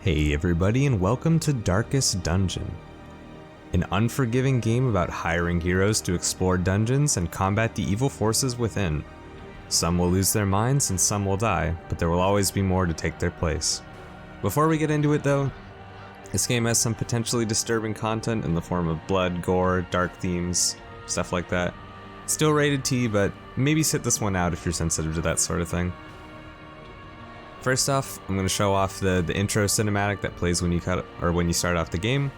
Hey everybody, and welcome to Darkest Dungeon, an unforgiving game about hiring heroes to explore dungeons and combat the evil forces within. Some will lose their minds and some will die, but there will always be more to take their place. Before we get into it though, this game has some potentially disturbing content in the form of blood, gore, dark themes, stuff like that. Still rated T, but maybe sit this one out if you're sensitive to that sort of thing. First off, I'm going to show off the intro cinematic that plays when you start off the game.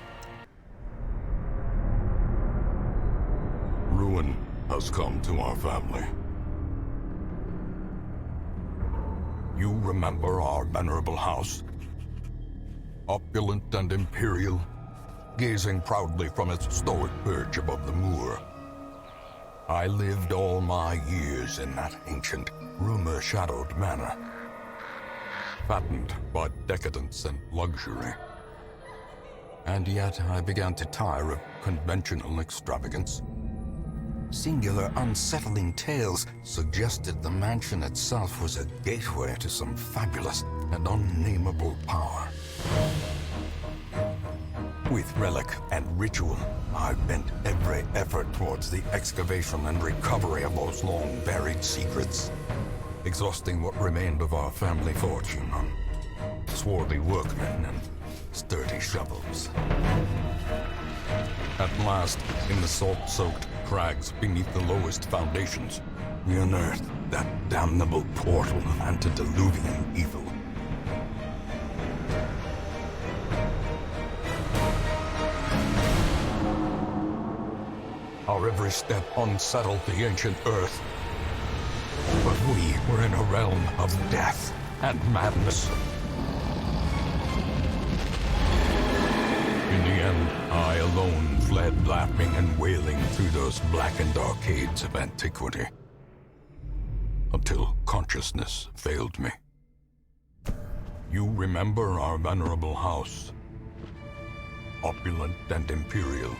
Ruin has come to our family. You remember our venerable house? Opulent and imperial, gazing proudly from its stoic perch above the moor. I lived all my years in that ancient, rumor-shadowed manor, fattened by decadence and luxury. And yet I began to tire of conventional extravagance. Singular, unsettling tales suggested the mansion itself was a gateway to some fabulous and unnameable power. With relic and ritual, I bent every effort towards the excavation and recovery of those long-buried secrets, exhausting what remained of our family fortune on swarthy workmen and sturdy shovels. At last, in the salt-soaked crags beneath the lowest foundations, we unearthed that damnable portal of antediluvian evil. Our every step unsettled the ancient earth. But we were in a realm of death and madness. In the end, I alone fled laughing and wailing through those blackened arcades of antiquity, until consciousness failed me. You remember our venerable house, opulent and imperial.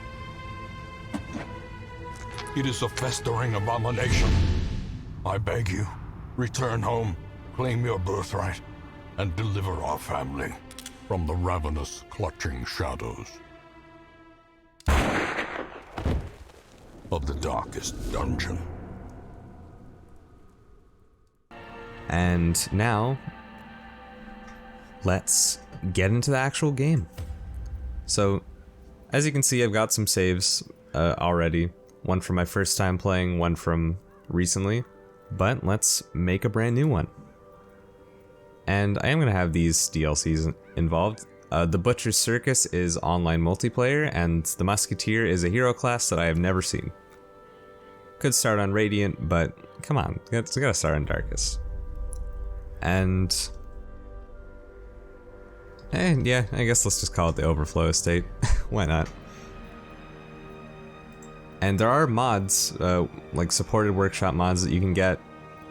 It is a festering abomination. I beg you, return home, claim your birthright, and deliver our family from the ravenous, clutching shadows of the darkest dungeon. And now, let's get into the actual game. So, as you can see, I've got some saves already. One from my first time playing, one from recently. But let's make a brand new one. And I am going to have these DLCs involved. The Butcher's Circus is online multiplayer, and the Musketeer is a hero class that I have never seen. Could start on Radiant, but come on, it's got to start on Darkest. And yeah, I guess let's just call it the Overflow Estate. Why not? And there are mods, like supported workshop mods that you can get.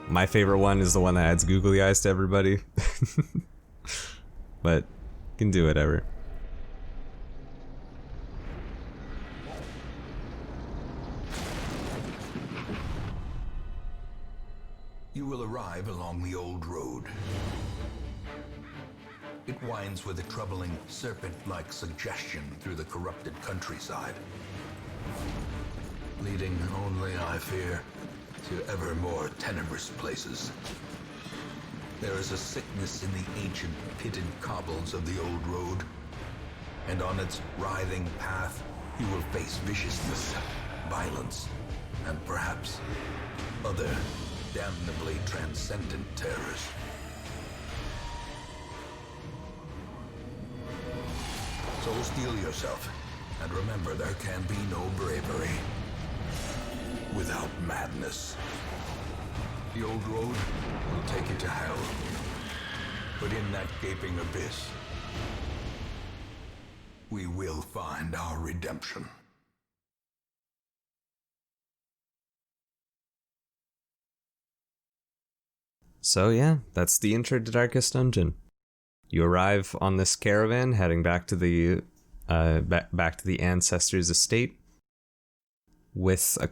My favorite one is the one that adds googly eyes to everybody. But you can do whatever. You will arrive along the old road. It winds with a troubling serpent-like suggestion through the corrupted countryside, leading only, I fear, to ever more tenebrous places. There is a sickness in the ancient pitted cobbles of the old road, and on its writhing path you will face viciousness, violence, and perhaps other damnably transcendent terrors. So steel yourself, and remember there can be no bravery without madness. The old road will take you to hell, but in that gaping abyss, we will find our redemption. So yeah, that's the intro to Darkest Dungeon. You arrive on this caravan heading back to the back to the ancestors' estate with a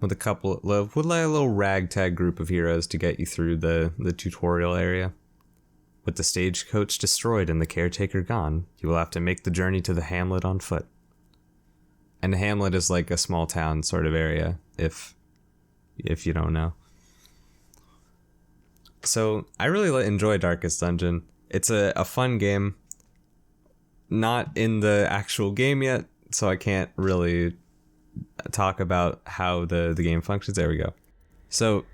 little ragtag group of heroes to get you through the tutorial area, With the stagecoach destroyed and the caretaker gone, you will have to make the journey to the hamlet on foot. And the hamlet is like a small town sort of area, if you don't know. So I really enjoy Darkest Dungeon. It's a fun game. Not in the actual game yet, so I can't really talk about how the game functions. There we go. So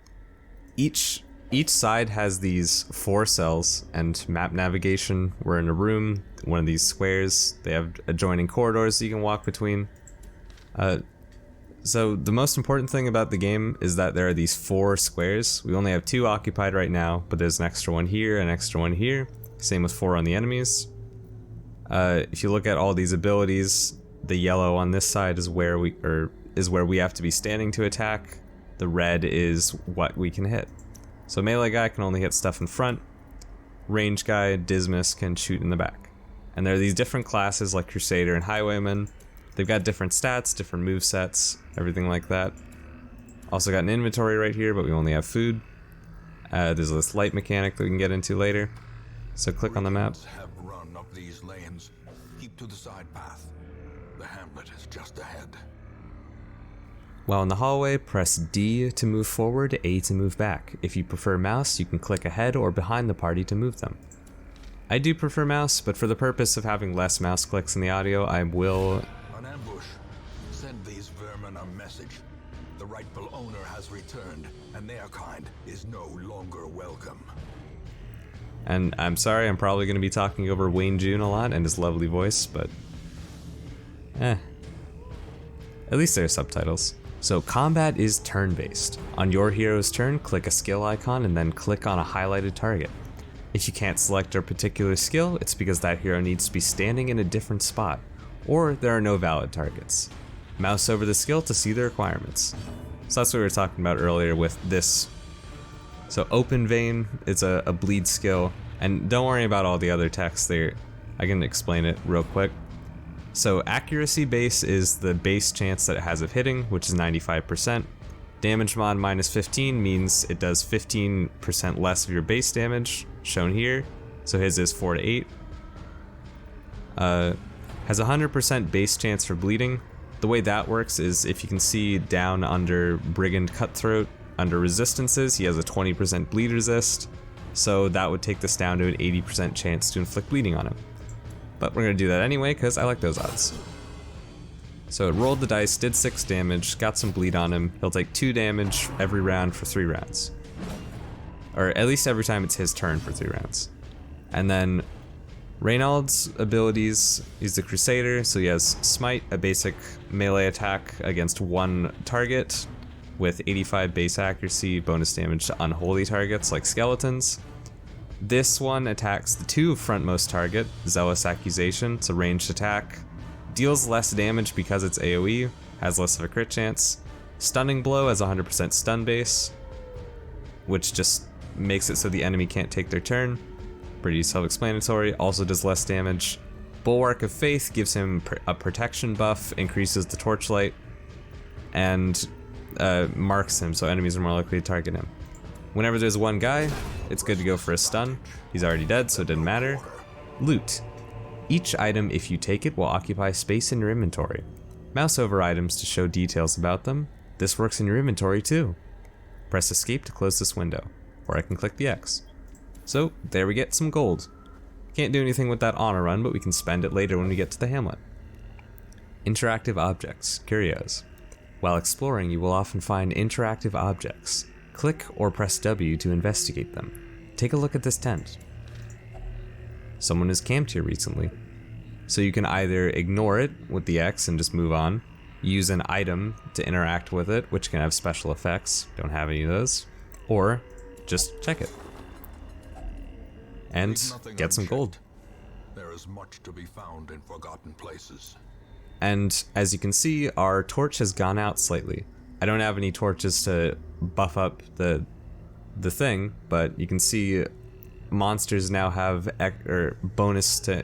each side has these 4 cells and map navigation. We're in a room, one of these squares. They have adjoining corridors that you can walk between. So the most important thing about the game is that there are these 4 squares. We only have 2 occupied right now, but there's an extra one here, an extra one here. Same with 4 on the enemies. If you look at all these abilities, the yellow on this side is where we have to be standing to attack. The red is what we can hit. So melee guy can only hit stuff in front. Range guy, Dismas, can shoot in the back. And there are these different classes like Crusader and Highwayman. They've got different stats, different move sets, everything like that. Also got an inventory right here, but we only have food. There's this light mechanic that we can get into later. So click on the map. Have run up these lanes. Keep to the side path. The hamlet is just ahead. While in the hallway, press D to move forward, A to move back. If you prefer mouse, you can click ahead or behind the party to move them. I do prefer mouse, but for the purpose of having less mouse clicks in the audio, I will... An ambush. Send these vermin a message. The rightful owner has returned, and their kind is no longer welcome. And I'm sorry, I'm probably going to be talking over Wayne June a lot and his lovely voice, but... At least there are subtitles. So combat is turn-based. On your hero's turn, click a skill icon and then click on a highlighted target. If you can't select a particular skill, it's because that hero needs to be standing in a different spot, or there are no valid targets. Mouse over the skill to see the requirements. So that's what we were talking about earlier with this. So open vein is a bleed skill, and don't worry about all the other text there. I can explain it real quick. So accuracy base is the base chance that it has of hitting, which is 95%. Damage mod minus 15 means it does 15% less of your base damage, shown here. So his is 4 to 8. Has 100% base chance for bleeding. The way that works is if you can see down under Brigand Cutthroat, under resistances, he has a 20% bleed resist. So that would take this down to an 80% chance to inflict bleeding on him. But we're going to do that anyway, because I like those odds. So it rolled the dice, did 6 damage, got some bleed on him. He'll take 2 damage every round for 3 rounds. Or at least every time it's his turn for 3 rounds. And then Reynald's abilities, he's the Crusader, so he has Smite, a basic melee attack against one target, with 85 base accuracy, bonus damage to unholy targets like skeletons. This one attacks the 2 frontmost target, Zealous Accusation. It's a ranged attack. Deals less damage because it's AoE, has less of a crit chance. Stunning Blow has 100% stun base, which just makes it so the enemy can't take their turn. Pretty self-explanatory. Also does less damage. Bulwark of Faith gives him a protection buff, increases the torchlight, and marks him, so enemies are more likely to target him. Whenever there's one guy, it's good to go for a stun. He's already dead, so it didn't matter. Loot. Each item, if you take it, will occupy space in your inventory. Mouse over items to show details about them. This works in your inventory too. Press escape to close this window, or I can click the X. So there we get some gold. Can't do anything with that on a run, but we can spend it later when we get to the hamlet. Interactive objects, curios. While exploring, you will often find interactive objects. Click or press W to investigate them. Take a look at this tent. Someone has camped here recently. So you can either ignore it with the X and just move on, use an item to interact with it, which can have special effects, don't have any of those, or just check it. And get some gold. There is much to be found in forgotten places. And as you can see, our torch has gone out slightly. I don't have any torches to buff up the thing, but you can see monsters now have bonus to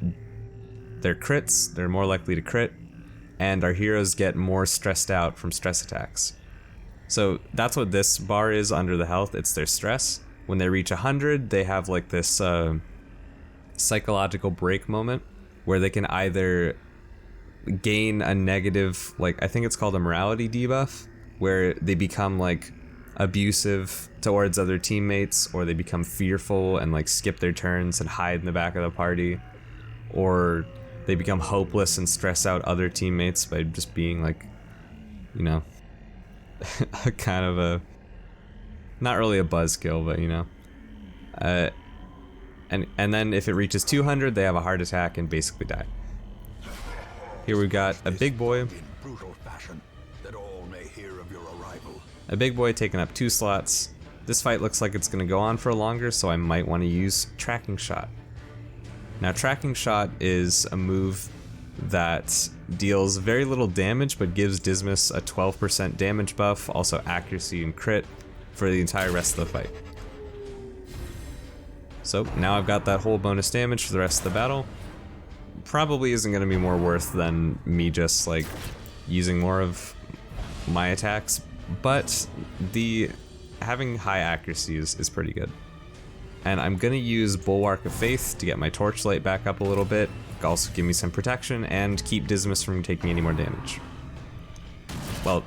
their crits. They're more likely to crit, and our heroes get more stressed out from stress attacks. So that's what this bar is under the health. It's their stress. When they reach 100, they have like this psychological break moment where they can either gain a negative, like I think it's called a morality debuff, where they become like abusive towards other teammates, or they become fearful and like skip their turns and hide in the back of the party, or they become hopeless and stress out other teammates by just being like, you know, a kind of a, not really a buzzkill, but you know, and then if it reaches 200, they have a heart attack and basically die. Here we've got a big boy. A big boy taking up 2 slots. This fight looks like it's going to go on for longer, so I might want to use Tracking Shot. Now, Tracking Shot is a move that deals very little damage, but gives Dismas a 12% damage buff, also accuracy and crit for the entire rest of the fight. So now I've got that whole bonus damage for the rest of the battle. Probably isn't going to be more worth than me just like using more of my attacks, but the having high accuracy is pretty good. And I'm going to use Bulwark of Faith to get my Torchlight back up a little bit, also give me some protection, and keep Dismas from taking any more damage. Well,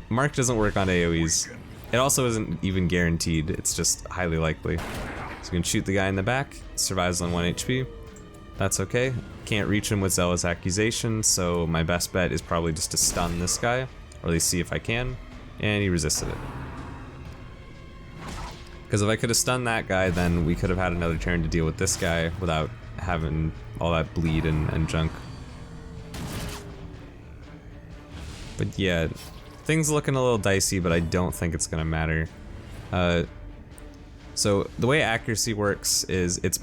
Mark doesn't work on AoEs. It also isn't even guaranteed, it's just highly likely. So you can shoot the guy in the back, survives on 1 HP. That's okay. Can't reach him with Zealous Accusation, so my best bet is probably just to stun this guy, or at least see if I can, and he resisted it. Because if I could have stunned that guy, then we could have had another turn to deal with this guy without having all that bleed and junk. But yeah, things looking a little dicey, but I don't think it's gonna matter. So the way accuracy works is it's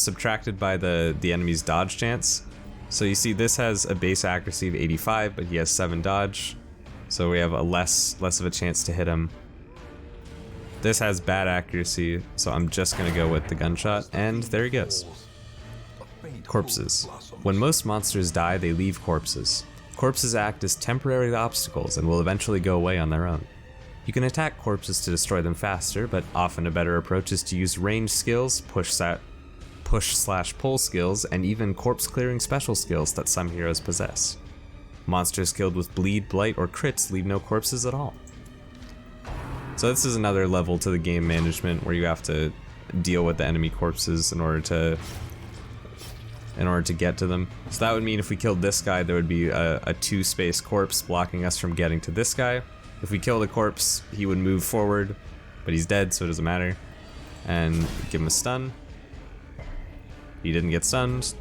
subtracted by the enemy's dodge chance. So you see this has a base accuracy of 85, but he has 7 dodge, so we have a less of a chance to hit him. This has bad accuracy, so I'm just gonna go with the gunshot, and there he goes. Corpses. When most monsters die, they leave corpses. Corpses act as temporary obstacles and will eventually go away on their own. You can attack corpses to destroy them faster, but often a better approach is to use range skills, push/pull skills, and even corpse clearing special skills that some heroes possess. Monsters killed with bleed, blight, or crits leave no corpses at all. So this is another level to the game management where you have to deal with the enemy corpses in order to get to them. So that would mean if we killed this guy, there would be a 2-space corpse blocking us from getting to this guy. If we kill the corpse, he would move forward, but he's dead, so it doesn't matter. And give him a stun. He didn't get stunned.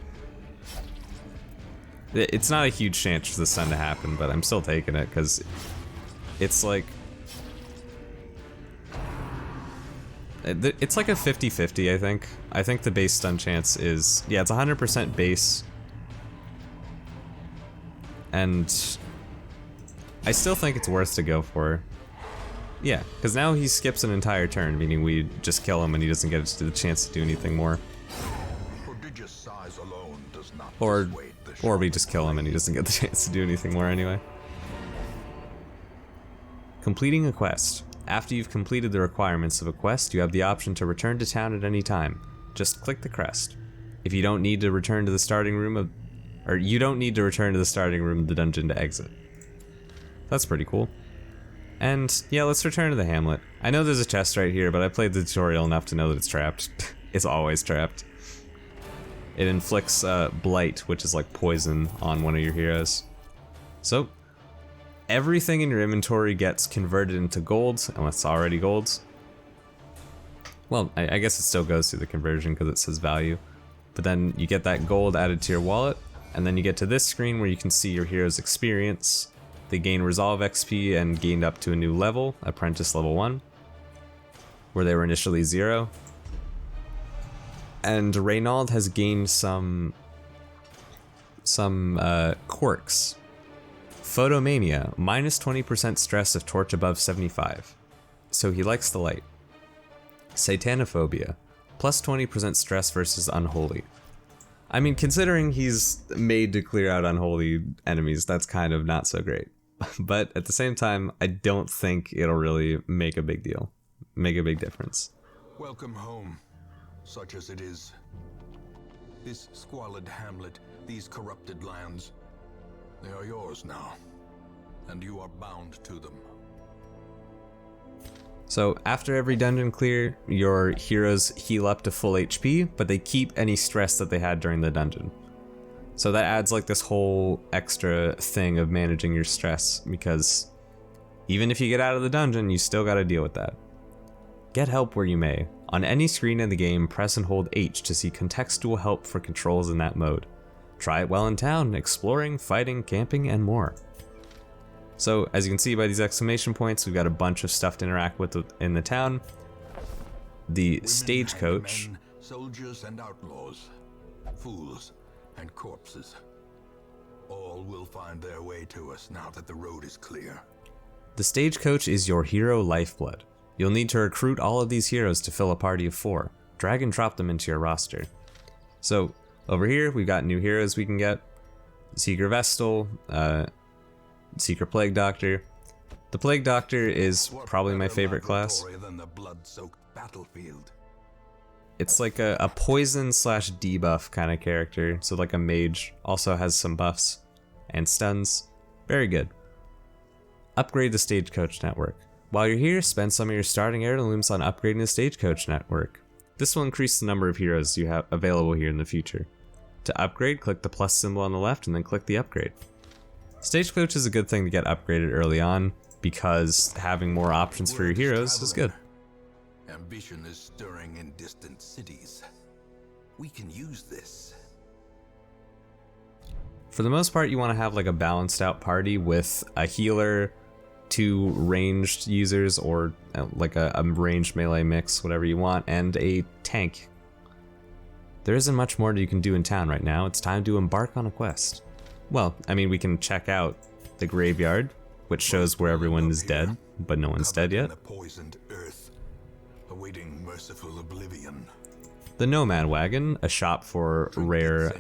It's not a huge chance for the stun to happen, but I'm still taking it because it's like it's like a 50-50, I think. I think the base stun chance is, yeah, it's 100% base. And I still think it's worth to go for. Yeah, because now he skips an entire turn, meaning we just kill him and he doesn't get the chance to do anything more. Or we just kill him and he doesn't get the chance to do anything more anyway. Completing a quest. After you've completed the requirements of a quest, you have the option to return to town at any time. Just click the crest. If you don't need to return to the starting room of the dungeon to exit. That's pretty cool. And yeah, let's return to the hamlet. I know there's a chest right here, but I played the tutorial enough to know that it's trapped. It's always trapped. It inflicts blight, which is like poison, on one of your heroes. So everything in your inventory gets converted into gold, unless it's already gold. Well, I guess it still goes through the conversion because it says value. But then you get that gold added to your wallet, and then you get to this screen where you can see your hero's experience. They gain Resolve XP and gained up to a new level, Apprentice level 1, where they were initially 0. And Reynald has gained some quirks. Photomania, minus 20% stress if torch above 75. So he likes the light. Satanophobia, plus 20% stress versus unholy. I mean, considering he's made to clear out unholy enemies, that's kind of not so great. But at the same time, I don't think it'll really make a big difference. Welcome home, such as it is. This squalid hamlet, these corrupted lands, they are yours now, and you are bound to them. So after every dungeon clear, your heroes heal up to full HP, but they keep any stress that they had during the dungeon. So that adds like this whole extra thing of managing your stress, because even if you get out of the dungeon, you still gotta deal with that. Get help where you may. On any screen in the game, press and hold H to see contextual help for controls in that mode. Try it while in town, exploring, fighting, camping, and more. So, as you can see by these exclamation points, we've got a bunch of stuff to interact with in the town. The stagecoach. Men, soldiers and outlaws, fools and corpses. All will find their way to us now that the road is clear. The stagecoach is your hero lifeblood. You'll need to recruit all of these heroes to fill a party of 4. Drag and drop them into your roster. So, over here, we've got new heroes we can get. Seeker Vestal, Seeker Plague Doctor. The Plague Doctor is probably my favorite class. Than the blood-soaked battlefield. It's like a poison / debuff kind of character, so like a mage. Also has some buffs and stuns. Very good. Upgrade the Stagecoach Network. While you're here, spend some of your starting heirlooms on upgrading the Stagecoach Network. This will increase the number of heroes you have available here in the future. To upgrade, click the plus symbol on the left and then click the upgrade. Stagecoach is a good thing to get upgraded early on, because having more options for your heroes is good. Ambition is stirring in distant cities. We can use this. For the most part, you want to have like a balanced out party with a healer, 2 ranged users, or like a ranged melee mix, whatever you want, and a tank. There isn't much more that you can do in town right now. It's time to embark on a quest. Well, I mean, we can check out the graveyard, which shows where everyone is dead, but no one's dead yet. The poisoned earth, awaiting merciful oblivion. The Nomad Wagon, a shop for rare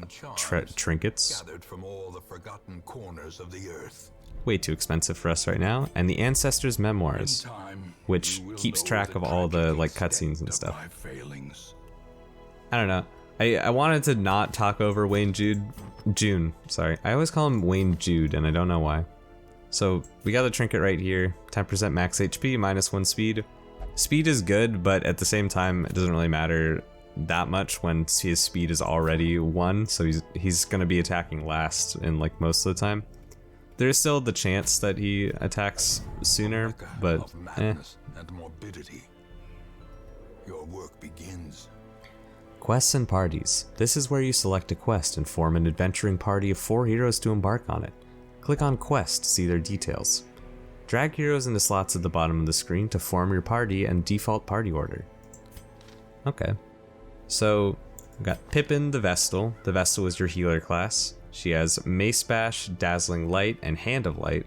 trinkets. Gathered from all the forgotten corners of the earth. Way too expensive for us right now. And the Ancestors' Memoirs, which keeps track of all the like cutscenes and stuff. I don't know. I wanted to not talk over June, sorry. I always call him Wayne Jude, and I don't know why. So we got the trinket right here. 10% max HP, -1 speed. Speed is good, but at the same time, it doesn't really matter that much when his speed is already 1, so he's gonna be attacking last in like most of the time. There's still the chance that he attacks sooner, but and morbidity. Your work begins. Quests and parties. This is where you select a quest and form an adventuring party of 4 heroes to embark on it. Click on Quest to see their details. Drag heroes into slots at the bottom of the screen to form your party and default party order. Okay. So, we've got Pippin the Vestal. The Vestal is your healer class. She has Mace Bash, Dazzling Light, and Hand of Light.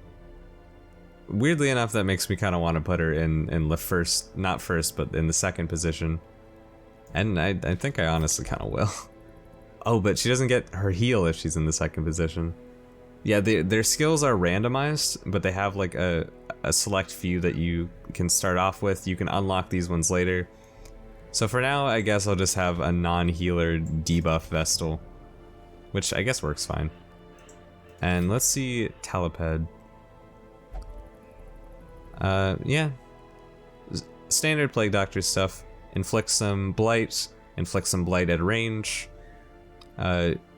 Weirdly enough, that makes me kind of want to put her in the first, not first, but in the second position. And I think I honestly kind of will. Oh, but she doesn't get her heal if she's in the second position. Yeah, their skills are randomized, but they have like a select few that you can start off with. You can unlock these ones later. So for now, I guess I'll just have a non-healer debuff Vestal, which I guess works fine. And let's see Teleped. Yeah. Standard Plague Doctor stuff. Inflict some blight at range,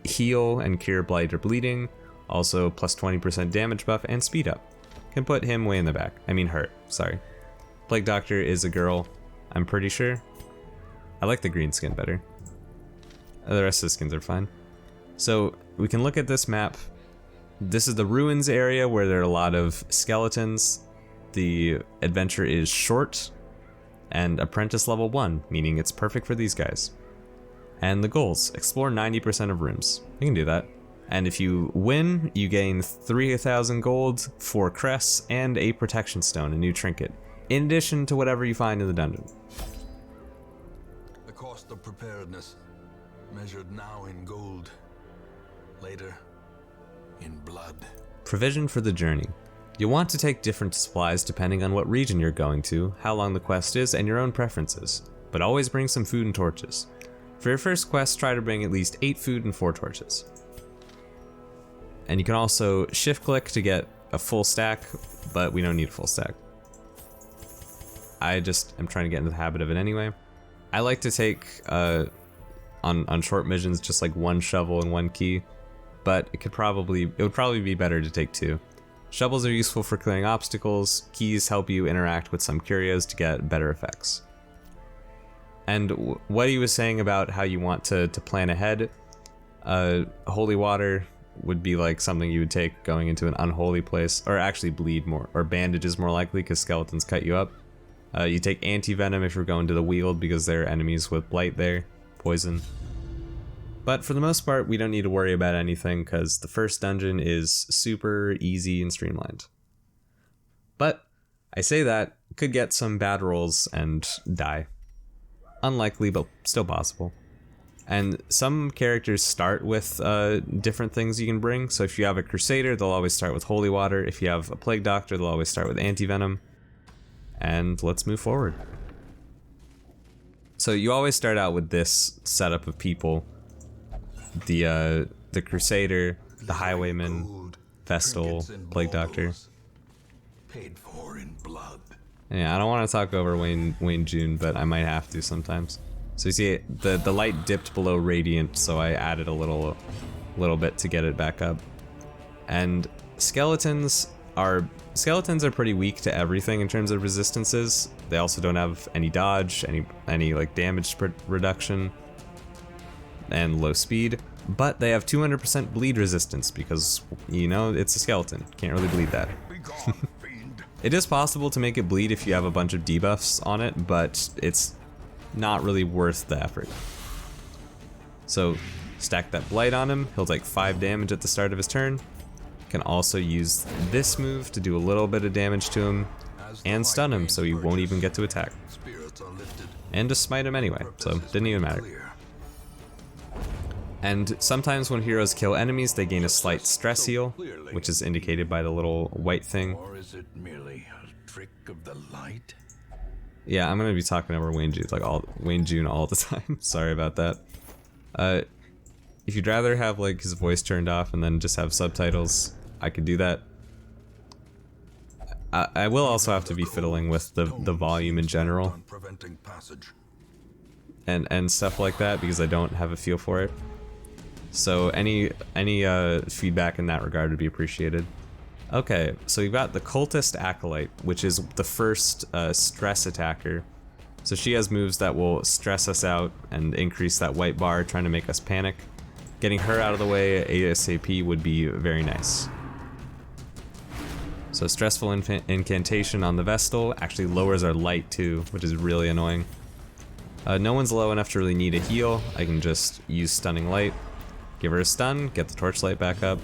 heal and cure blight or bleeding, also plus 20% damage buff and speed up. Can put him way in the back. I mean her, sorry. Plague Doctor is a girl, I'm pretty sure. I like the green skin better. The rest of the skins are fine. So we can look at this map. This is the ruins area where there are a lot of skeletons. The adventure is short and apprentice level 1, meaning it's perfect for these guys. And the goals: explore 90% of rooms. You can do that. And if you win, you gain 3,000 gold, 4 crests, and a protection stone, a new trinket, in addition to whatever you find in the dungeon. The cost of preparedness, measured now in gold, later in blood. Provision for the journey. You'll want to take different supplies depending on what region you're going to, how long the quest is, and your own preferences, but always bring some food and torches. For your first quest, try to bring at least 8 food and 4 torches. And you can also shift click to get a full stack, but we don't need a full stack. I just am trying to get into the habit of it anyway. I like to take, on short missions, just like 1 shovel and 1 key, but it would probably be better to take 2. Shovels are useful for clearing obstacles, keys help you interact with some curios to get better effects. And what he was saying about how you want to plan ahead, holy water would be like something you would take going into an unholy place, or actually bleed more, or bandages more likely because skeletons cut you up. You take anti-venom if you're going to the Weald because there are enemies with blight there, poison. But for the most part, we don't need to worry about anything because the first dungeon is super easy and streamlined. But I say that, could get some bad rolls and die. Unlikely, but still possible. And some characters start with different things you can bring. So if you have a Crusader, they'll always start with Holy Water. If you have a Plague Doctor, they'll always start with Anti-Venom. And let's move forward. So you always start out with this setup of people. The Crusader, the Highwayman, Vestal, Plague Doctor. Paid for in blood. Yeah, I don't want to talk over Wayne June, but I might have to sometimes. So you see, the light dipped below Radiant, so I added a little bit to get it back up. And skeletons are pretty weak to everything in terms of resistances. They also don't have any dodge, any like damage reduction, and low speed. But they have 200% bleed resistance because, you know, it's a skeleton. Can't really bleed that. It is possible to make it bleed if you have a bunch of debuffs on it, but it's not really worth the effort. So stack that blight on him. He'll take 5 damage at the start of his turn. Can also use this move to do a little bit of damage to him and stun him so he won't even get to attack. And to smite him anyway, so didn't even matter. And sometimes when heroes kill enemies, they gain a slight stress heal, which is indicated by the little white thing. Or is it merely a trick of the light? Yeah, I'm gonna be talking over Wayne June all the time. Sorry about that. If you'd rather have like his voice turned off and then just have subtitles, I could do that. I will also have to be fiddling with the volume in general and stuff like that because I don't have a feel for it. So any feedback in that regard would be appreciated. Okay, so we've got the Cultist Acolyte, which is the first stress attacker. So she has moves that will stress us out and increase that white bar, trying to make us panic. Getting her out of the way ASAP would be very nice. So Stressful Incantation on the Vestal actually lowers our light too, which is really annoying. No one's low enough to really need a heal. I can just use Stunning Light. Give her a stun, get the torchlight back up,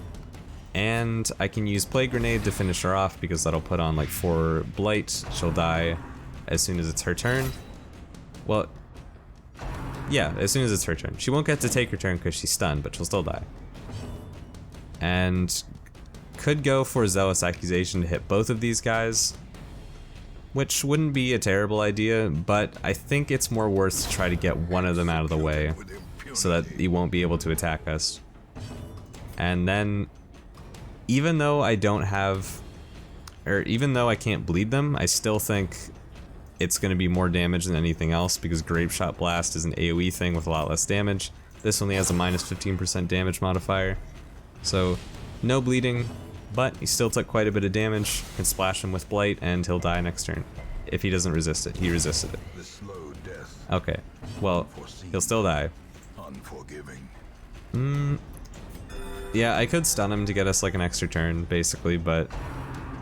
and I can use Plague Grenade to finish her off because that'll put on like 4 blight. She'll die as soon as it's her turn. Well, yeah, as soon as it's her turn. She won't get to take her turn because she's stunned, but she'll still die. And could go for Zealous Accusation to hit both of these guys, which wouldn't be a terrible idea, but I think it's more worth to try to get one of them out of the way so that he won't be able to attack us. And then, even though I can't bleed them, I still think it's going to be more damage than anything else because Grapeshot Blast is an AoE thing with a lot less damage. This only has a minus 15% damage modifier. So, no bleeding, but he still took quite a bit of damage. Can splash him with Blight and he'll die next turn. If he doesn't resist it. He resisted it. Okay, well, he'll still die. Yeah, I could stun him to get us like an extra turn, basically, but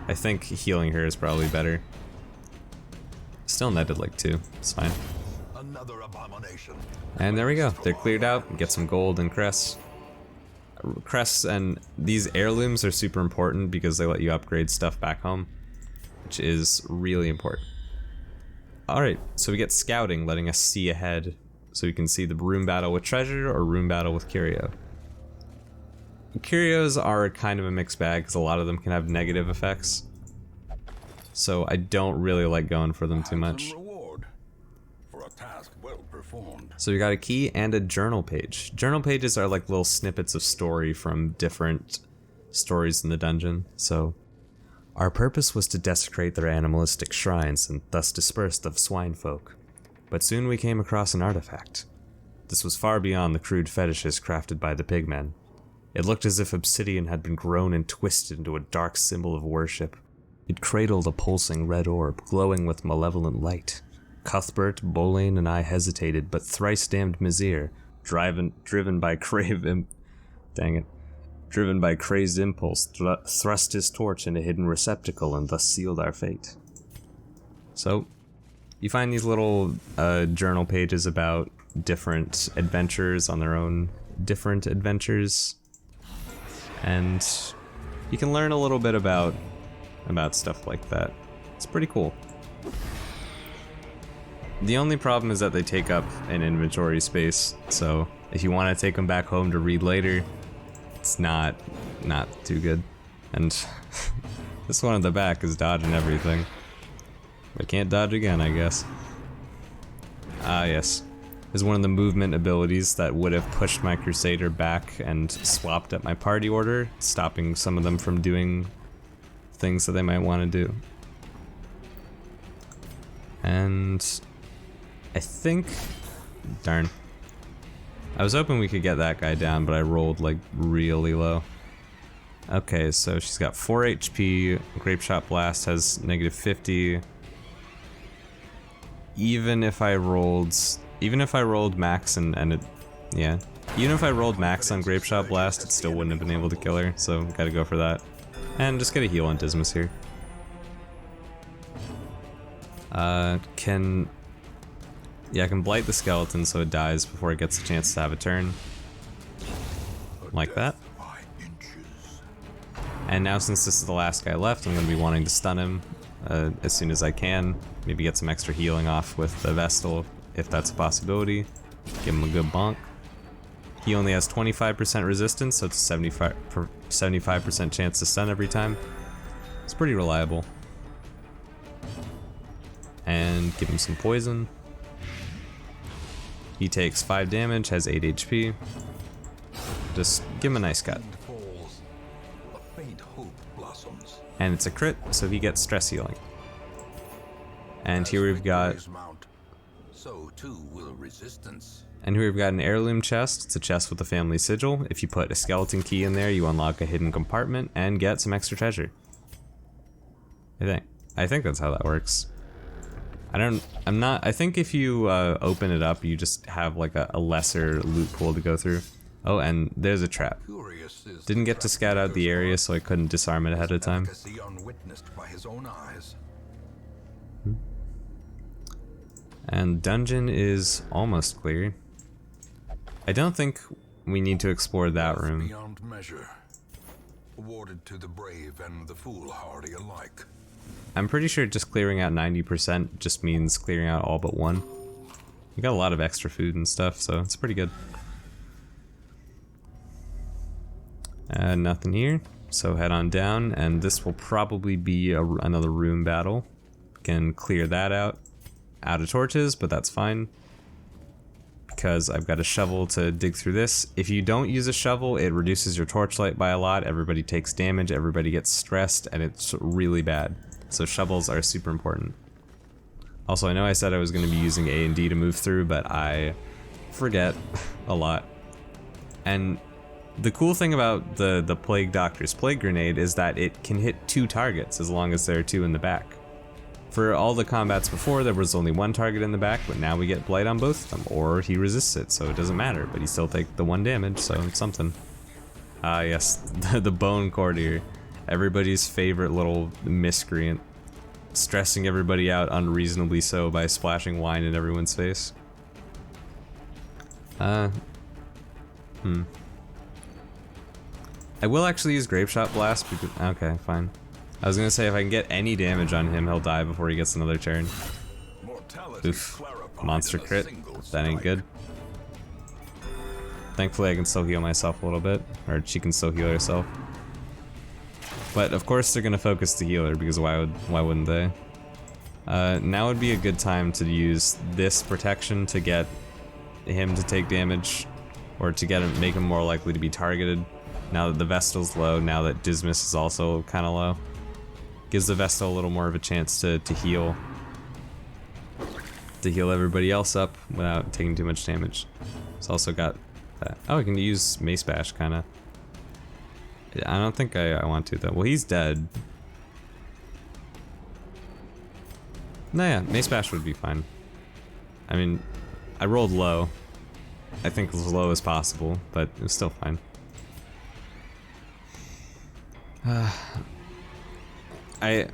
I think healing her is probably better. Still netted like 2, it's fine. And there we go, they're cleared out, get some gold and crests. Crests and these heirlooms are super important because they let you upgrade stuff back home, which is really important. Alright, so we get scouting, letting us see ahead, so we can see the room battle with treasure or room battle with curio. Curios are kind of a mixed bag because a lot of them can have negative effects. So I don't really like going for them too much. informed. So we got a key and a journal page. Journal pages are like little snippets of story from different stories in the dungeon. So our purpose was to desecrate their animalistic shrines and thus disperse the swine folk. But soon we came across an artifact. This was far beyond the crude fetishes crafted by the pigmen. It looked as if obsidian had been grown and twisted into a dark symbol of worship. It cradled a pulsing red orb, glowing with malevolent light. Cuthbert, Bolane, and I hesitated, but thrice-damned Mizir, driven by crazed impulse, thrust his torch in a hidden receptacle and thus sealed our fate. So, you find these little journal pages about different adventures on their own different adventures, and you can learn a little bit about stuff like that. It's pretty cool. The only problem is that they take up an inventory space, so if you want to take them back home to read later, it's not too good. And this one at the back is dodging everything. But can't dodge again, I guess. Ah, yes. This is one of the movement abilities that would have pushed my Crusader back and swapped up my party order, stopping some of them from doing things that they might want to do. And I think, darn, I was hoping we could get that guy down, but I rolled like really low. Okay, so she's got 4 HP, Grape Shot Blast has -50. Even if I rolled max and it, yeah. Even if I rolled max on Grape Shot Blast, it still wouldn't have been able to kill her, so gotta go for that. And just get a heal on Dismas here. I can blight the skeleton so it dies before it gets a chance to have a turn. Like that. And now since this is the last guy left, I'm going to be wanting to stun him as soon as I can. Maybe get some extra healing off with the Vestal, if that's a possibility. Give him a good bonk. He only has 25% resistance, so it's a 75% chance to stun every time. It's pretty reliable. And give him some poison. He takes 5 damage, has 8 HP. Just give him a nice cut. And it's a crit, so he gets stress healing. And here we've got an heirloom chest. It's a chest with a family sigil. If you put a skeleton key in there, you unlock a hidden compartment and get some extra treasure. I think that's how that works. I think if you open it up, you just have like a lesser loot pool to go through. Oh, and there's a trap. Didn't get to scout out the area, so I couldn't disarm it ahead of time. And dungeon is almost clear. I don't think we need to explore that room. Beyond measure, awarded to the brave and the foolhardy alike. I'm pretty sure just clearing out 90% just means clearing out all but one. We got a lot of extra food and stuff, so it's pretty good. Nothing here, so head on down, and this will probably be another room battle. Can clear that out of torches, but that's fine because I've got a shovel to dig through this. If you don't use a shovel, it reduces your torchlight by a lot. Everybody takes damage, everybody gets stressed, and it's really bad. So shovels are super important. Also, I know I said I was going to be using A and D to move through, but I forget a lot. And the cool thing about the Plague Doctor's Plague Grenade is that it can hit 2 targets as long as there are 2 in the back. For all the combats before, there was only 1 target in the back, but now we get Blight on both of them, or he resists it, so it doesn't matter, but he still takes the 1 damage, so it's something. Ah, yes, the Bone Courtier. Everybody's favorite little miscreant. Stressing everybody out unreasonably so by splashing wine in everyone's face. I will actually use Grape Shot Blast because, okay, fine. I was gonna say if I can get any damage on him, he'll die before he gets another turn. Oof. Monster crit. That ain't good. Thankfully I can still heal myself a little bit, or she can still heal herself. But of course they're gonna focus the healer because why wouldn't they? Now would be a good time to use this protection to get him to take damage, or to make him more likely to be targeted. Now that the Vestal's low, now that Dismas is also kind of low, gives the Vestal a little more of a chance to heal everybody else up without taking too much damage. It's also got that. Oh, I can use Mace Bash, kind of. I don't think I want to, though. Well, he's dead. No, yeah, Mace Bash would be fine. I mean, I rolled low. I think as low as possible, but it was still fine. I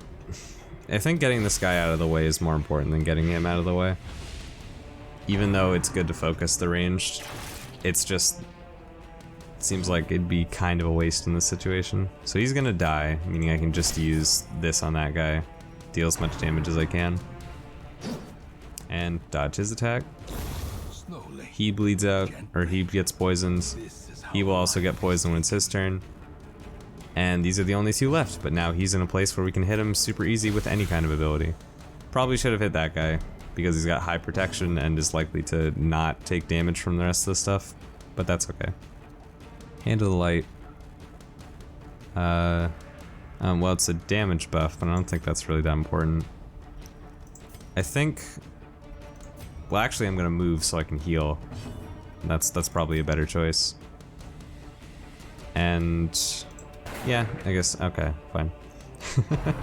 think getting this guy out of the way is more important than getting him out of the way. Even though it's good to focus the ranged, it's just... it seems like it'd be kind of a waste in this situation. So he's gonna die, meaning I can just use this on that guy. Deal as much damage as I can. And dodge his attack. He bleeds out, or he gets poisoned. He will also get poisoned when it's his turn. And these are the only two left, but now he's in a place where we can hit him super easy with any kind of ability. Probably should have hit that guy, because he's got high protection and is likely to not take damage from the rest of the stuff, but that's okay. Hand of the Light. Well, it's a damage buff, but I don't think that's really that important. I think... well, actually, I'm gonna move so I can heal. That's probably a better choice. And... yeah, I guess, okay, fine. I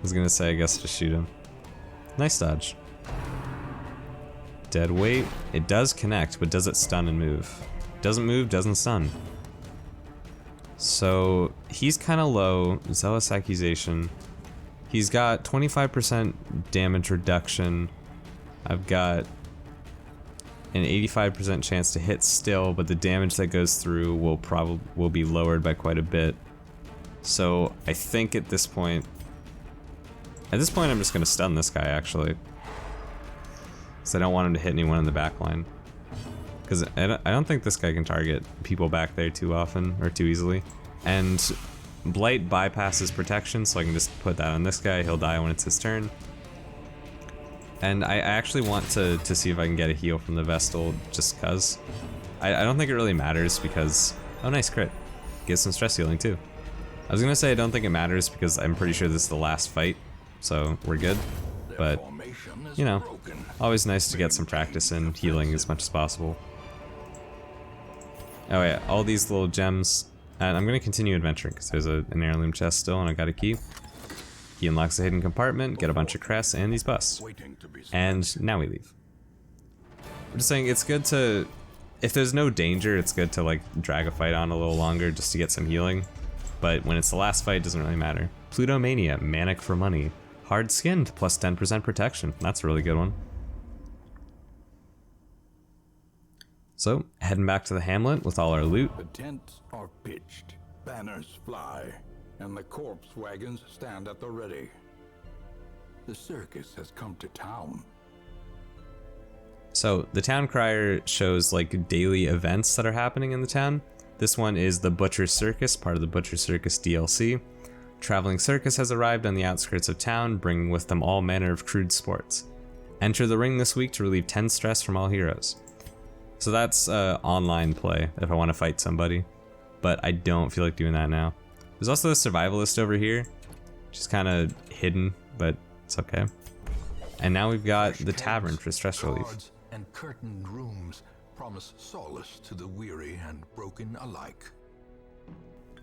was gonna say, I guess just shoot him. Nice dodge. Dead weight. It does connect, but does it stun and move? Doesn't move, doesn't stun. So, he's kind of low. Zealous Accusation. He's got 25% damage reduction. I've got an 85% chance to hit still, but the damage that goes through will be lowered by quite a bit. So I think at this point I'm just gonna stun this guy actually, because I don't want him to hit anyone in the back line. Because I don't think this guy can target people back there too often or too easily. And Blight bypasses protection, so I can just put that on this guy. He'll die when it's his turn. And I actually want to see if I can get a heal from the Vestal, just cuz. I don't think it really matters because... oh, nice crit. Get some stress healing too. I was gonna say I don't think it matters because I'm pretty sure this is the last fight, so we're good. But, you know, always nice to get some practice in healing as much as possible. Oh yeah, all these little gems. And I'm gonna continue adventuring because there's an heirloom chest still and I got a key. He unlocks a hidden compartment, get a bunch of crests, and these busts. And now we leave. I'm just saying, it's good to... if there's no danger, it's good to like drag a fight on a little longer just to get some healing. But when it's the last fight, it doesn't really matter. Plutomania, Manic for money. Hard skinned, plus 10% protection. That's a really good one. So, heading back to the hamlet with all our loot. The tents are pitched, banners fly, and the corpse wagons stand at the ready. The circus has come to town. So the town crier shows like daily events that are happening in the town. This one is the Butcher Circus, part of the Butcher Circus DLC. Traveling circus has arrived on the outskirts of town, bringing with them all manner of crude sports. Enter the ring this week to relieve 10 stress from all heroes. So that's online play if I want to fight somebody, but I don't feel like doing that now. There's also the survivalist over here, which is kind of hidden, but it's okay. And now we've got the tavern for stress relief. And curtained rooms promise solace to the weary and broken alike.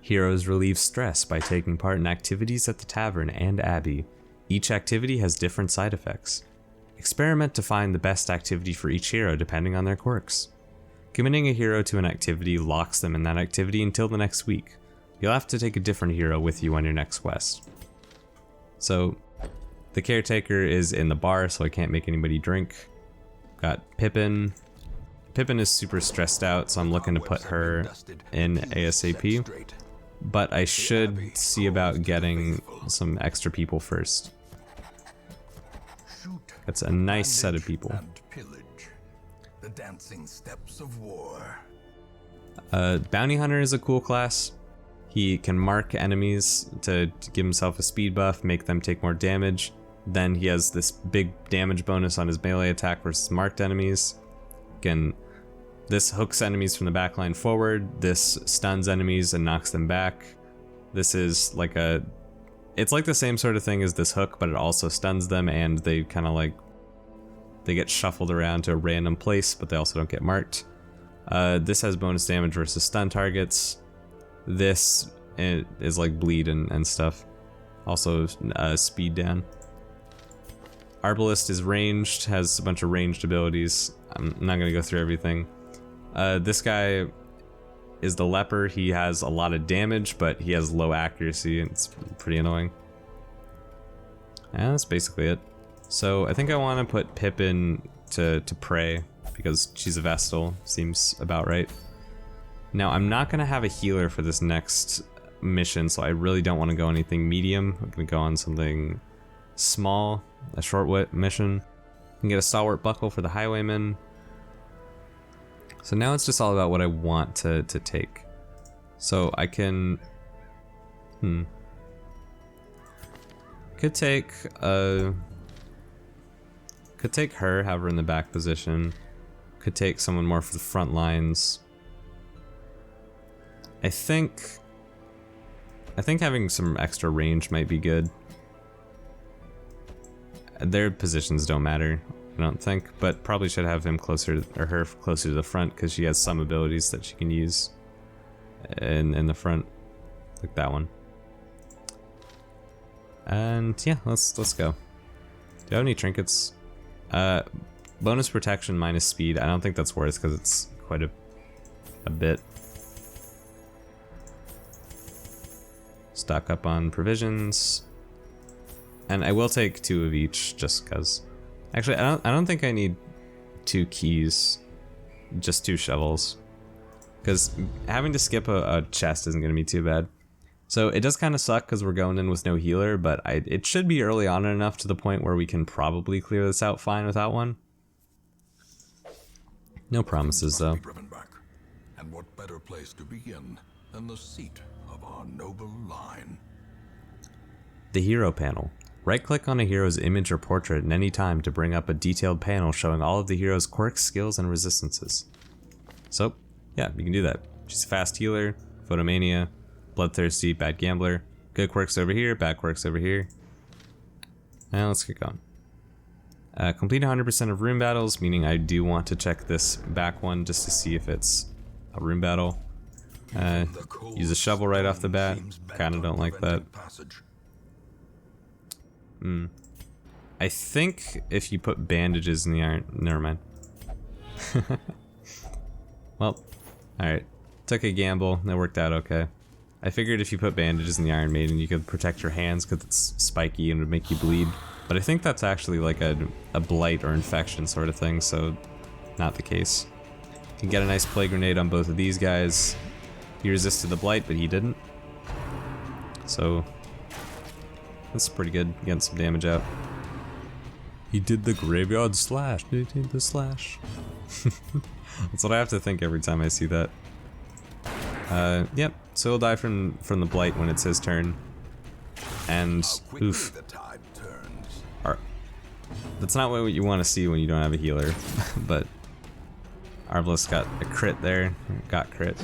Heroes relieve stress by taking part in activities at the tavern and abbey. Each activity has different side effects. Experiment to find the best activity for each hero depending on their quirks. Committing a hero to an activity locks them in that activity until the next week. You'll have to take a different hero with you on your next quest. So, the caretaker is in the bar, so I can't make anybody drink. Got Pippin. Pippin is super stressed out, so I'm looking to put her in ASAP. But I should see about getting some extra people first. That's a nice set of people. The dancing steps of war. Bounty Hunter is a cool class. He can mark enemies to give himself a speed buff, make them take more damage. Then he has this big damage bonus on his melee attack versus marked enemies. and this hooks enemies from the back line forward. This stuns enemies and knocks them back. This is like it's like the same sort of thing as this hook, but it also stuns them, and they kind of like, they get shuffled around to a random place, but they also don't get marked. This has bonus damage versus stun targets. This is like bleed and stuff. Also speed down. Arbalist is ranged, has a bunch of ranged abilities. I'm not gonna go through everything. This guy is the leper. He has a lot of damage, but he has low accuracy, and it's pretty annoying. And that's basically it. So I think I want to put Pip in to pray, because she's a Vestal, seems about right. Now I'm not gonna have a healer for this next mission, so I really don't want to go anything medium. I'm gonna go on something small, a short mission. I can get a stalwart buckle for the highwayman. So now it's just all about what I want to take. So I can, could take her, have her in the back position. Could take someone more for the front lines. I think having some extra range might be good. Their positions don't matter, I don't think, but probably should have him closer, or her closer to the front, because she has some abilities that she can use in the front, like that one. And yeah, let's go. Do you have any trinkets? Bonus protection minus speed. I don't think that's worth, because it's quite a bit. Stock up on provisions. And I will take 2 of each, just because. Actually, I don't think I need 2 keys, just 2 shovels, because having to skip a chest isn't going to be too bad. So it does kind of suck because we're going in with no healer, but it should be early on enough to the point where we can probably clear this out fine without one. No promises though. Driven back. And what better place to begin than the seat of our noble line? The hero panel. Right-click on a hero's image or portrait at any time to bring up a detailed panel showing all of the hero's quirks, skills, and resistances. So, yeah, you can do that. She's a fast healer, photomania, bloodthirsty, bad gambler, good quirks over here, bad quirks over here. Now let's get going. Complete 100% of room battles, meaning I do want to check this back one just to see if it's a room battle. Use a shovel right off the bat. Kinda don't like that. I think if you put bandages in the iron... Never mind. Well, alright. Took a gamble. That worked out okay. I figured if you put bandages in the Iron Maiden, you could protect your hands because it's spiky and would make you bleed. But I think that's actually like a blight or infection sort of thing, so not the case. You can get a nice plague grenade on both of these guys. He resisted the blight, but he didn't. So that's pretty good, getting some damage out. He did the graveyard slash, he did the slash. That's what I have to think every time I see that. Yep, so he'll die from the blight when it's his turn. And, oof. That's not what you want to see when you don't have a healer, but Arbalest got a crit there, got crit.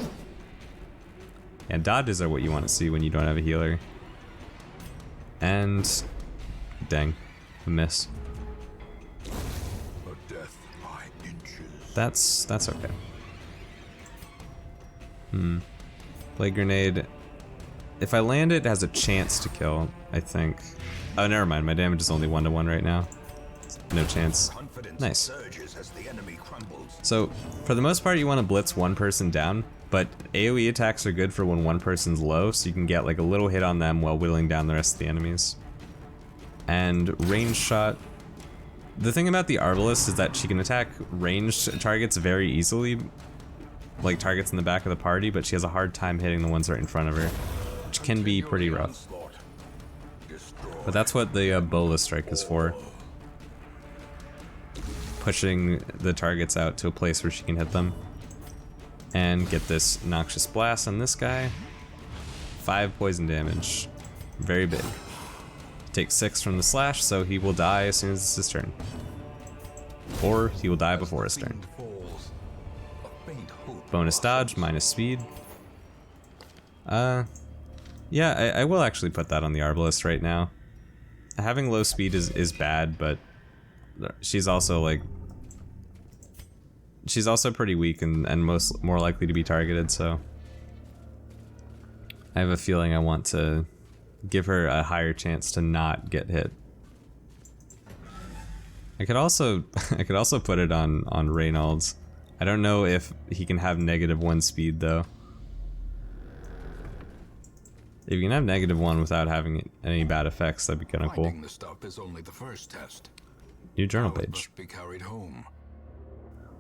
And dodges are what you want to see when you don't have a healer. And, dang, a miss. That's okay. Plague grenade. If I land it, it has a chance to kill, I think. Oh, never mind. My damage is only 1-to-1 right now. No chance. Nice. So, for the most part, you want to blitz one person down, but AoE attacks are good for when one person's low, so you can get like a little hit on them while whittling down the rest of the enemies. And range shot. The thing about the Arbalest is that she can attack ranged targets very easily, like targets in the back of the party, but she has a hard time hitting the ones right in front of her, which can be pretty rough. But that's what the Bola Strike is for. Pushing the targets out to a place where she can hit them. And get this Noxious Blast on this guy. 5 poison damage. Very big. Takes 6 from the slash, so he will die as soon as it's his turn. Or he will die before his turn. Bonus dodge, minus speed. Yeah, I will actually put that on the Arbalest right now. Having low speed is bad, but she's also like... She's also pretty weak and more likely to be targeted, so... I have a feeling I want to give her a higher chance to not get hit. I could also put it on Reynolds. I don't know if he can have -1 speed though. If you can have -1 without having any bad effects, that'd be kind of cool. The stuff is only the first test. New journal Now it page. must be carried home.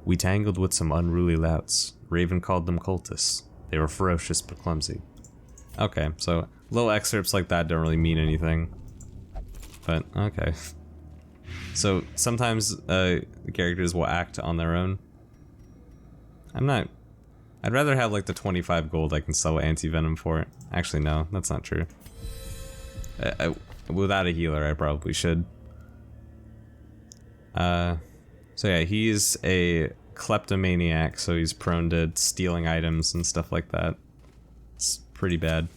We tangled with some unruly louts. Raven called them cultists. They were ferocious but clumsy. Okay, so little excerpts like that don't really mean anything. But, okay. So, sometimes the characters will act on their own. I'd rather have like the 25 gold I can sell anti-venom for it. Actually, no, that's not true. Without a healer, I probably should. So yeah, he's a kleptomaniac, so he's prone to stealing items and stuff like that. It's pretty bad.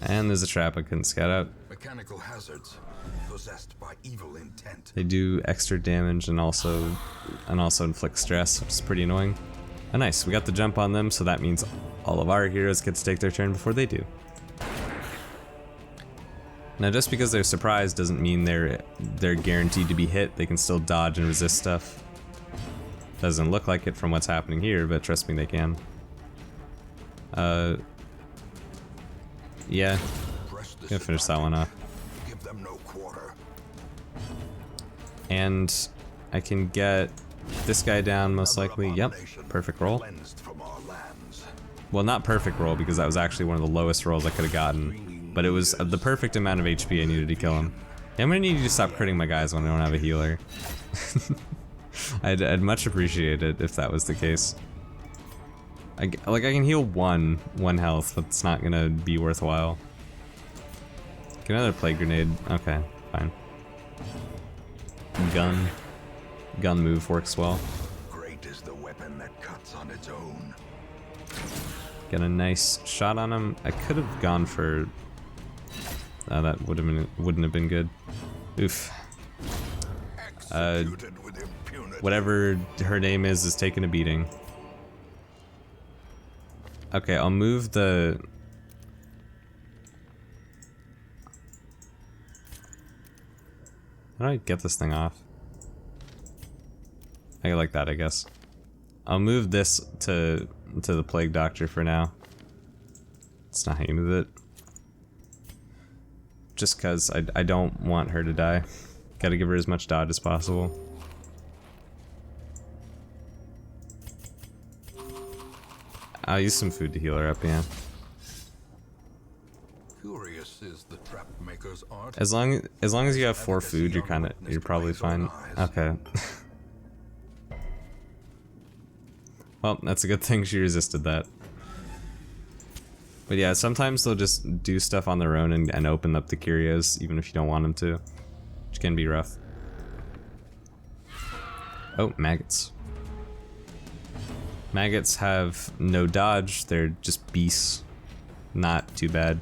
And there's a trap I couldn't scout out. Mechanical hazards possessed by evil intent. They do extra damage and also inflict stress, which is pretty annoying. Oh nice, we got the jump on them, so that means all of our heroes get to take their turn before they do. Now just because they're surprised doesn't mean they're guaranteed to be hit. They can still dodge and resist stuff. Doesn't look like it from what's happening here, but trust me, they can. Yeah, gonna finish that one off. Give them no quarter. And I can get this guy down most likely. Yep, perfect roll. Cleansed from our lands. Well, not perfect roll because that was actually one of the lowest rolls I could have gotten. But it was the perfect amount of HP I needed to kill him. Yeah, I'm gonna need you to stop critting my guys when I don't have a healer. I'd much appreciate it if that was the case. I can heal one health, but it's not gonna be worthwhile. Get another plague grenade. Okay, fine. Gun move works well. Great is the weapon that cuts on its own. Get a nice shot on him. I could have gone for... that wouldn't have been good. Oof. Executed with impunity. Whatever her name is taking a beating. Okay, I'll move the... How do I get this thing off? I like that, I guess. I'll move this to the Plague Doctor for now. It's not how you move it. Just cause I don't want her to die. Gotta give her as much dodge as possible. I'll use some food to heal her up, yeah. Curious is the trap maker's art. As long as you have 4 food, you're probably fine. Okay. Well, that's a good thing she resisted that. But yeah, sometimes they'll just do stuff on their own and open up the curios, even if you don't want them to. Which can be rough. Oh, maggots. Maggots have no dodge, they're just beasts. Not too bad.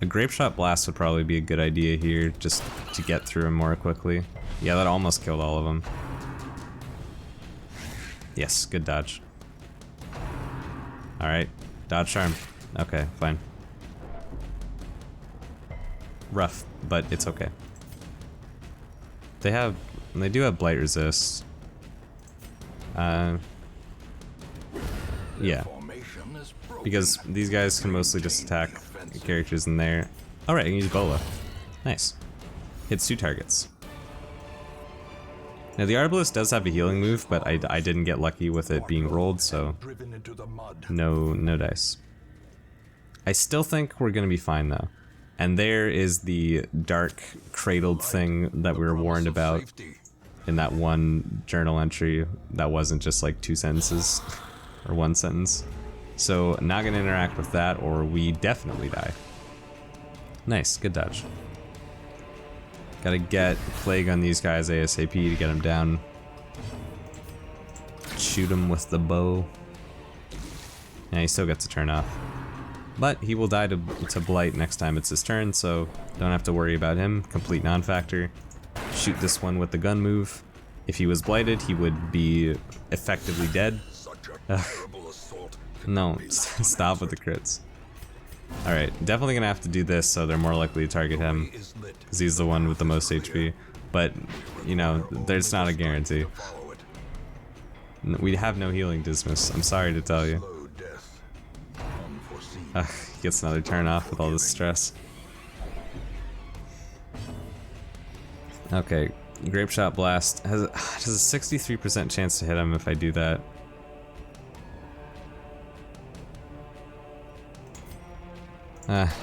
A grape shot blast would probably be a good idea here, just to get through them more quickly. Yeah, that almost killed all of them. Yes, good dodge. Alright, dodge charm. Okay, fine. Rough, but it's okay. They do have blight resist. Yeah. Because these guys can mostly just attack characters in there. Alright, I can use Bola. Nice. Hits 2 targets. Now the Arbalest does have a healing move, but I didn't get lucky with it being rolled, so no dice. I still think we're gonna be fine though. And there is the dark cradled thing that we were warned about in that one journal entry that wasn't just like 2 sentences or 1 sentence. So not gonna interact with that or we definitely die. Nice, good dodge. Gotta get Plague on these guys ASAP to get them down. shoot him with the bow. Yeah, he still gets a turn off. But he will die to blight next time it's his turn, so don't have to worry about him. Complete non-factor. Shoot this one with the gun move. If he was blighted, he would be effectively dead. No, stop with the crits. Alright, definitely gonna have to do this so they're more likely to target him, because he's the one with the most HP. But, you know, there's not a guarantee. We have no healing Dismiss, I'm sorry to tell you. He gets another turn off with all this stress. Okay, Grape Shot Blast has a 63% chance to hit him if I do that.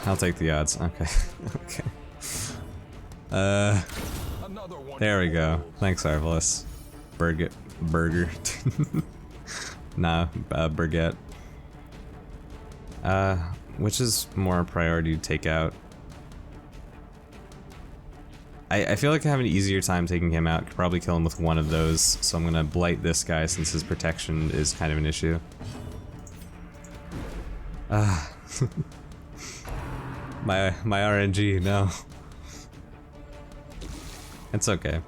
I'll take the odds. Okay. Okay. There we go. Thanks, Arvalus. Burger. Nah, Burgette. Which is more priority to take out? I feel like I have an easier time taking him out. Could probably kill him with one of those, so I'm gonna blight this guy since his protection is kind of an issue. My RNG, no. It's okay.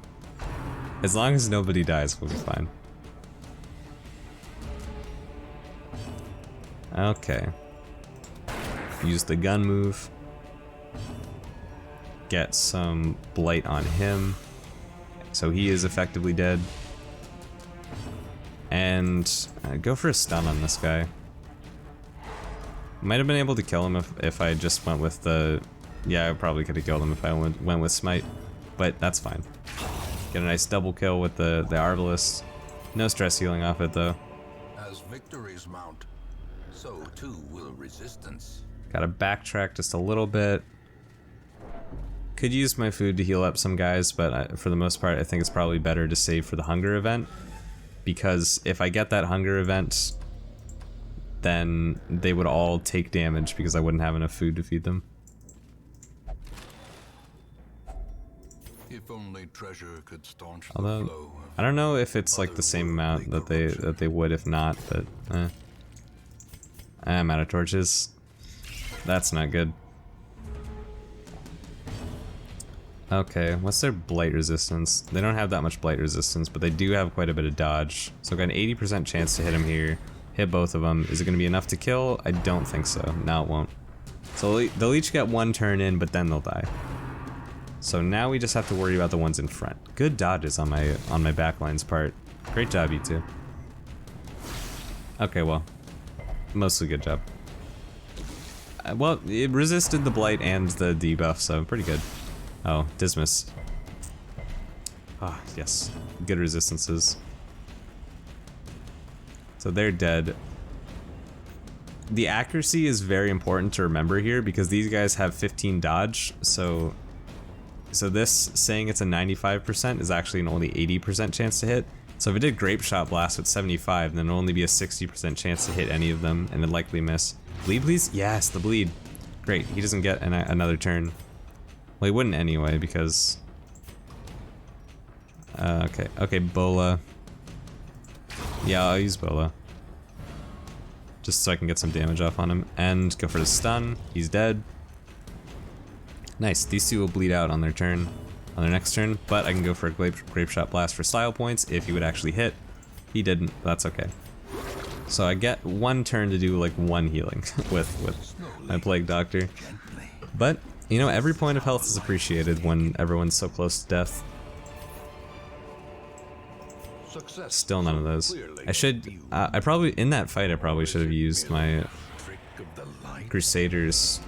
As long as nobody dies, we'll be fine. Okay. Use the gun move. Get some blight on him. So he is effectively dead. And go for a stun on this guy. Might have been able to kill him if I just went with the... Yeah, I probably could have killed him if I went with Smite. But that's fine. Get a nice double kill with the Arbalest. No stress healing off it though. As victories mount, so too will resistance. Gotta backtrack just a little bit. Could use my food to heal up some guys, but for the most part I think it's probably better to save for the hunger event. Because if I get that hunger event, then they would all take damage because I wouldn't have enough food to feed them. If only treasure could staunch the Although, flow of I don't know if it's like the same amount that they would if not, but I'm out of torches. That's not good. Okay, what's their blight resistance? They don't have that much blight resistance, but they do have quite a bit of dodge. So I've got an 80% chance to hit him here. Hit both of them. Is it going to be enough to kill? I don't think so. No, it won't. So they'll each get one turn in, but then they'll die. So now we just have to worry about the ones in front. Good dodges on my backline's part. Great job, you two. Okay, well, mostly good job. Well, it resisted the blight and the debuff, so pretty good. Oh, Dismiss. Ah, yes. Good resistances. So they're dead. The accuracy is very important to remember here because these guys have 15 dodge, so this saying it's a 95% is actually an only 80% chance to hit. So if it did Grape Shot Blast with 75, then it'll only be a 60% chance to hit any of them, and it'd likely miss. Bleed, please? Yes, the bleed. Great, he doesn't get another turn. Well, he wouldn't anyway, because... okay, Bola. Yeah, I'll use Bola. Just so I can get some damage off on him. And go for the stun. He's dead. Nice, these two will bleed out on their turn, on their next turn, but I can go for a Grape Shot Blast for style points if he would actually hit. He didn't, that's okay. So I get one turn to do like one healing with my Plague Doctor. But, you know, every point of health is appreciated when everyone's so close to death. Still none of those. I should, I probably, in that fight I probably should have used my Crusader's,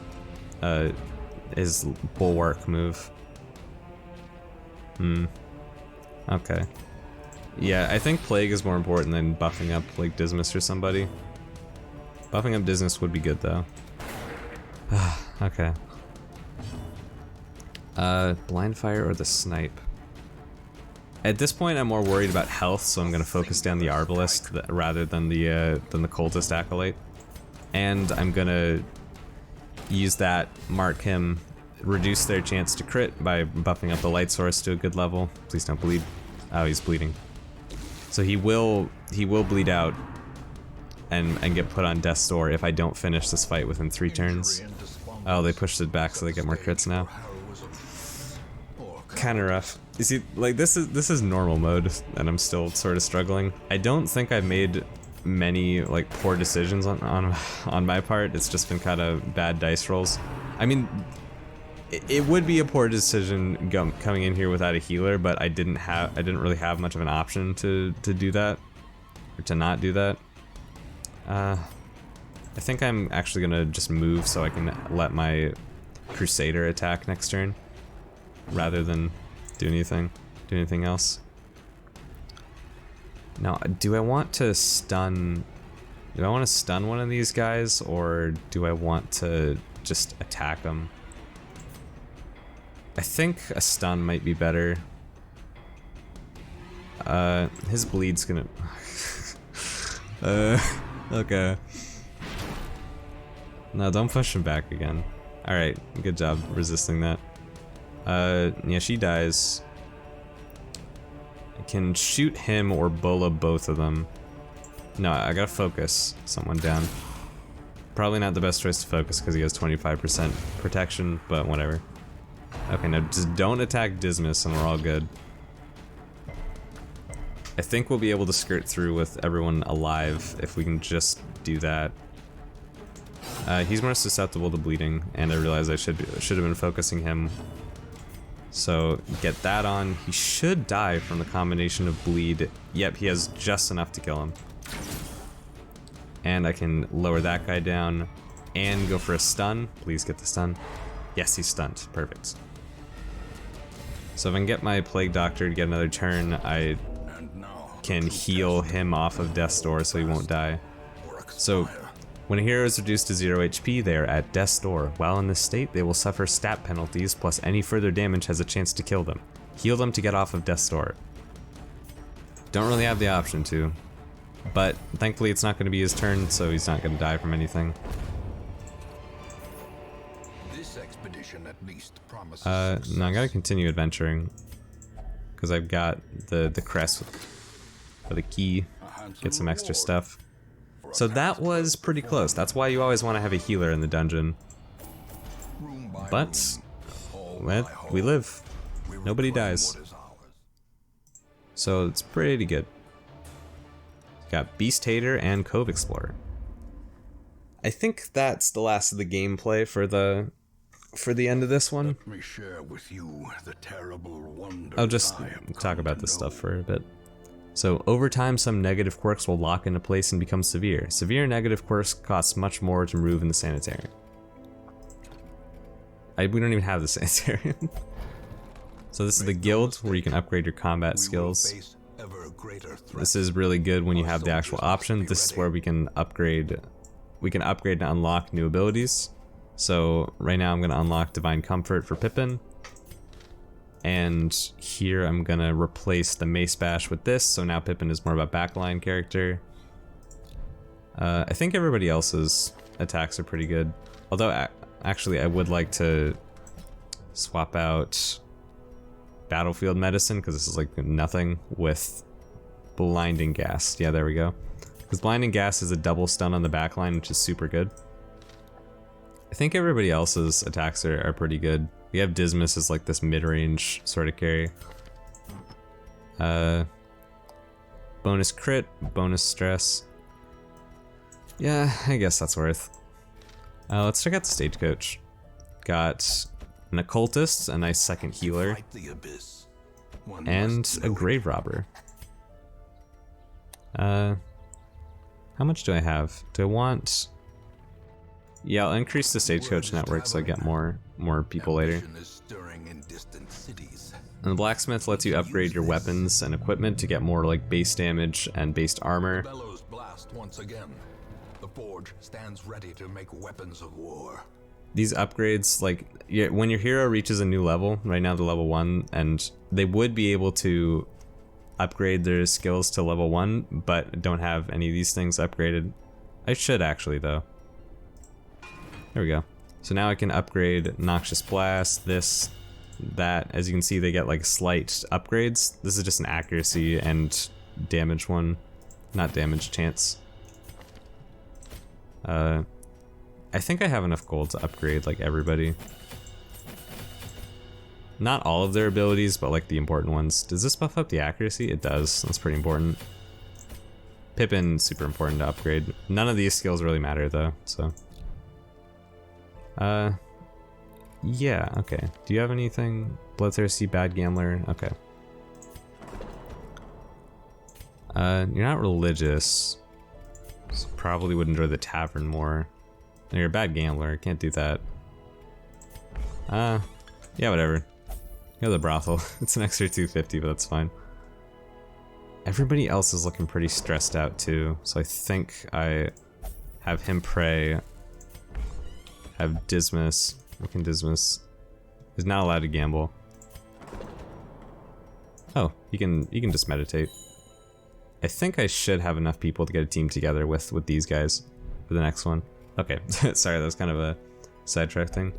his Bulwark move. Okay. Yeah, I think Plague is more important than buffing up like Dismiss or somebody. Buffing up Dismiss would be good though. Okay. Blind Fire or the Snipe? At this point I'm more worried about health, so I'm gonna focus down the Arbalest rather than the Cultist Acolyte. And I'm gonna use that, mark him, reduce their chance to crit by buffing up the Light Source to a good level. Please don't bleed. Oh, he's bleeding. So he will bleed out and get put on death's door if I don't finish this fight within 3 turns. Oh, they pushed it back so they get more crits now. Kinda rough. You see, like this is normal mode, and I'm still sort of struggling. I don't think I've made many like poor decisions on my part. It's just been kind of bad dice rolls. I mean, it would be a poor decision coming in here without a healer, but I didn't really have much of an option to do that, or to not do that. I think I'm actually gonna just move so I can let my Crusader attack next turn, rather than do anything else. Now, do I want to stun? Do I want to stun one of these guys, or do I want to just attack them? I think a stun might be better. His bleed's gonna. Okay. No, don't push him back again. All right, good job resisting that. Yeah, she dies. I can shoot him or Bola both of them. No, I gotta focus someone down. Probably not the best choice to focus because he has 25% protection, but whatever. Okay, now just don't attack Dismas and we're all good. I think we'll be able to skirt through with everyone alive if we can just do that. He's more susceptible to bleeding, and I realize I should have been focusing him. So get that on. He should die from the combination of bleed. Yep, he has just enough to kill him. And I can lower that guy down and go for a stun. Please get the stun. Yes, he's stunned. Perfect. So if I can get my Plague Doctor to get another turn, I can heal him off of Death's Door so he won't die. So when a hero is reduced to 0 HP, they are at Death's Door. While in this state, they will suffer stat penalties, plus any further damage has a chance to kill them. Heal them to get off of Death's Door. Don't really have the option to, but thankfully it's not going to be his turn, so he's not going to die from anything. This expedition at least promises No, I gotta continue adventuring, because I've got the crest for the key, get some extra stuff. So that was pretty close. That's why you always want to have a healer in the dungeon. But we live. Nobody dies. So it's pretty good. Got Beast Hater and Cove Explorer. I think that's the last of the gameplay for the end of this one. Let me share with you the terrible wonders I'll just talk about this stuff for a bit. So over time, some negative quirks will lock into place and become severe. Severe negative quirks cost much more to remove in the sanitarium. We don't even have the sanitarium. So this is the guild where you can upgrade your combat skills. This is really good when you have the actual option. This is where we can upgrade. We can upgrade and unlock new abilities. So right now I'm going to unlock Divine Comfort for Pippin. And here I'm gonna replace the Mace Bash with this, so now Pippin is more of a backline character. I think everybody else's attacks are pretty good. Although, actually, I would like to swap out Battlefield Medicine, because this is like nothing, with Blinding Gas. Yeah, there we go. Because Blinding Gas is a double stun on the backline, which is super good. I think everybody else's attacks are pretty good. We have Dismas as like this mid-range sort of carry. Bonus crit, bonus stress. Yeah, I guess that's worth. Let's check out the stagecoach. Got an occultist, a nice second healer, and a grave robber. How much do I have? Do I want? Yeah, I'll increase the stagecoach network so I get more people later. And the blacksmith lets you upgrade your weapons and equipment to get more like base damage and base armor. Bellows blast once again. The forge stands ready to make weapons of war. These upgrades, like when your hero reaches a new level, right now they're level 1, and they would be able to upgrade their skills to level 1, but don't have any of these things upgraded. I should actually though. There we go. So now I can upgrade Noxious Blast, this, that. As you can see, they get like slight upgrades. This is just an accuracy and damage one. Not damage, chance. I think I have enough gold to upgrade like everybody. Not all of their abilities, but like the important ones. Does this buff up the accuracy? It does. That's pretty important. Pippin, super important to upgrade. None of these skills really matter though, so. Yeah, okay. Do you have anything? Bloodthirsty, bad gambler, okay. You're not religious, so probably would enjoy the tavern more. And you're a bad gambler, can't do that. Yeah, whatever. Go to the brothel. It's an extra 250, but that's fine. Everybody else is looking pretty stressed out too, so I think I have him pray. Have Dismas. Looking Dismas is not allowed to gamble. Oh, you can just meditate. I think I should have enough people to get a team together with these guys for the next one. Okay, sorry, that was kind of a sidetrack thing.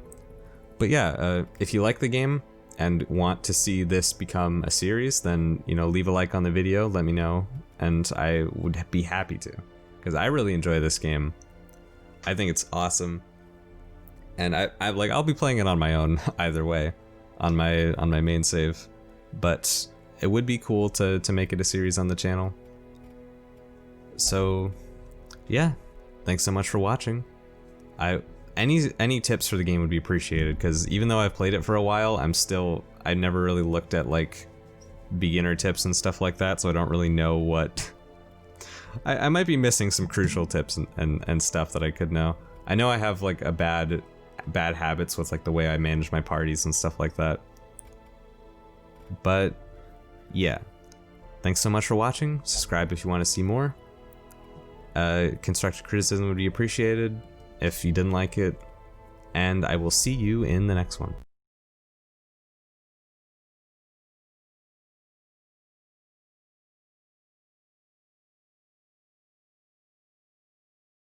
But yeah, if you like the game and want to see this become a series, then, you know, leave a like on the video, let me know, and I would be happy to, because I really enjoy this game. I think it's awesome, and I'll be playing it on my own either way, on my main save, but it would be cool to make it a series on the channel. So yeah, thanks so much for watching. Any tips for the game would be appreciated, because even though I've played it for a while, I never really looked at like beginner tips and stuff like that, so I don't really know what I might be missing some crucial tips and stuff that I could know. I know I have like a bad habits with like the way I manage my parties and stuff like that. But yeah, thanks so much for watching. Subscribe if you want to see more. Constructive criticism would be appreciated if you didn't like it, and I will see you in the next one.